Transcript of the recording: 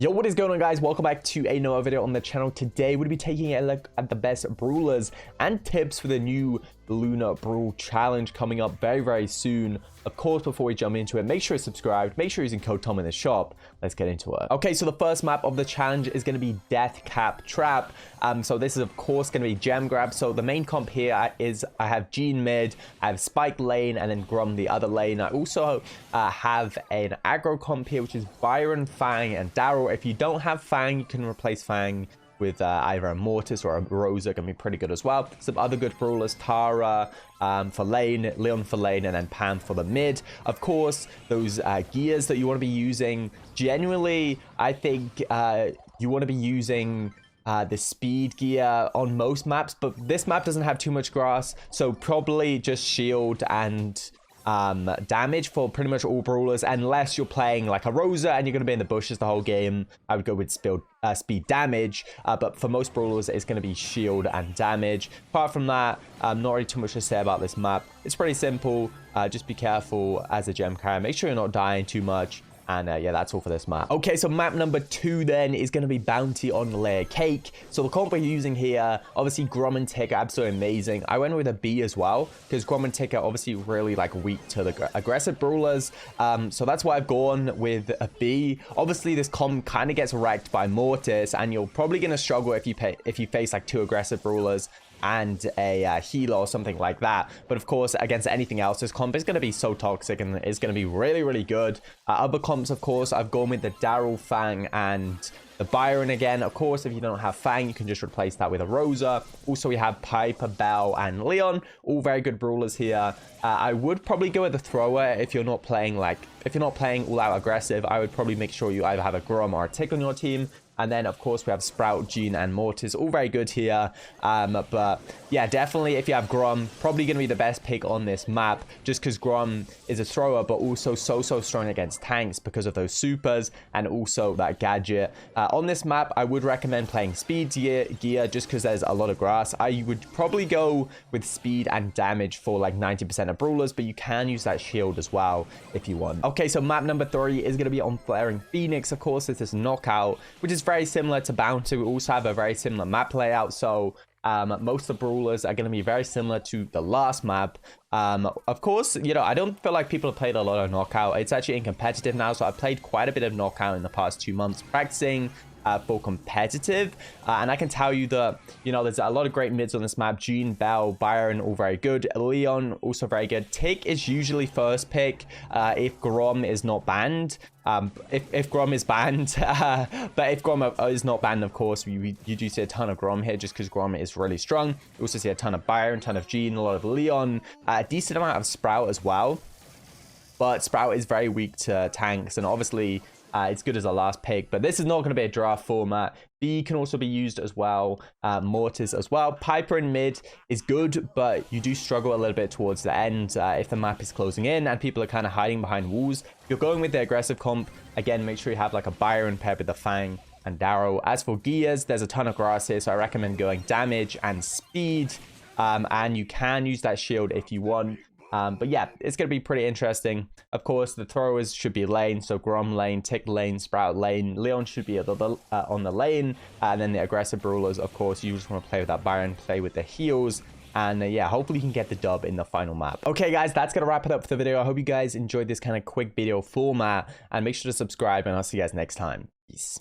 Yo, what is going on, guys? Welcome back to another video on the channel. Today we'll be taking a look at the best brawlers and tips for the new Lunar Brawl challenge coming up very soon. Of course, before we jump into it, make sure you're subscribed, make sure you're using code TOM in the shop. Let's get into it. Okay, so the first map of the challenge is going to be Deathcap Trap. So this is of course going to be gem grab. So the main comp here is I have Gene mid, I have Spike lane, and then Grum the other lane. I also have an aggro comp here, which is Byron, Fang, and Daryl. If you don't have Fang, you can replace Fang with either a Mortis or a Rosa. Can be pretty good as well. Some other good brawlers: Tara for lane, Leon for lane, and then Pam for the mid. Of course, those gears that you want to be using, genuinely, I think you want to be using the speed gear on most maps, but this map doesn't have too much grass, so probably just shield and damage for pretty much all brawlers, unless you're playing like a Rosa and you're going to be in the bushes the whole game. I would go with speed damage, but for most brawlers it's going to be shield and damage. Apart from that, not really too much to say about this map. It's pretty simple. Just be careful as a gem carrier, make sure you're not dying too much. And yeah, that's all for this map. Okay, so map number 2 then is going to be Bounty on Layer Cake. So the comp we're using here, obviously Grum and Tick are absolutely amazing. I went with a B as well, because Grum and Tick are obviously really like weak to the aggressive brawlers. So that's why I've gone with a B. Obviously, this comp kind of gets wrecked by Mortis, and you're probably going to struggle if you face like 2 aggressive brawlers and a healer or something like that. But of course, against anything else, this comp is going to be so toxic and it's going to be really good. Other comps, of course, I've gone with the Daryl, Fang, and the Byron again. Of course, if you don't have Fang, you can just replace that with a Rosa. Also, we have Piper, Bell, and Leon. All very good brawlers here. I would probably go with the thrower if you're not playing all out aggressive. I would probably make sure you either have a Grum or a Tick on your team. And then, of course, we have Sprout, Gene, and Mortis. All very good here. But yeah, definitely, if you have Grum, probably going to be the best pick on this map, just because Grum is a thrower, but also so strong against tanks because of those supers and also that gadget. On this map, I would recommend playing speed gear just because there's a lot of grass. I would probably go with speed and damage for like 90% of brawlers, but you can use that shield as well if you want. Okay, so map number 3 is going to be on Flaring Phoenix. Of course, this is Knockout, which is very similar to Bounty. We also have a very similar map layout, so most of the brawlers are going to be very similar to the last map. Of course, you know, I don't feel like people have played a lot of Knockout. It's actually in competitive now, so I've played quite a bit of Knockout in the past 2 months practicing for competitive, and I can tell you that, you know, there's a lot of great mids on this map. Gene, Bell, Byron, all very good. Leon, also very good. Tick is usually first pick if Grum is not banned. If Grum is banned, but if Grum is not banned, of course, you do see a ton of Grum here just because Grum is really strong. You also see a ton of Byron, a ton of Gene, a lot of Leon, a decent amount of Sprout as well. But Sprout is very weak to tanks, and obviously it's good as a last pick, but this is not going to be a draft format. B can also be used as well, Mortis as well. Piper in mid is good, but you do struggle a little bit towards the end if the map is closing in and people are kind of hiding behind walls. If you're going with the aggressive comp, again, make sure you have like a Byron paired with a Fang and Daryl. As for gears, there's a ton of grass here, so I recommend going damage and speed, and you can use that shield if you want. But yeah, it's going to be pretty interesting. Of course, the throwers should be lane, so Grum lane, Tick lane, Sprout lane. Leon should be on the lane, and then the aggressive brawlers, of course, you just want to play with that Byron, play with the heals, and yeah, hopefully you can get the dub in the final map. Okay, guys, that's going to wrap it up for the video. I hope you guys enjoyed this kind of quick video format, and make sure to subscribe, and I'll see you guys next time. Peace.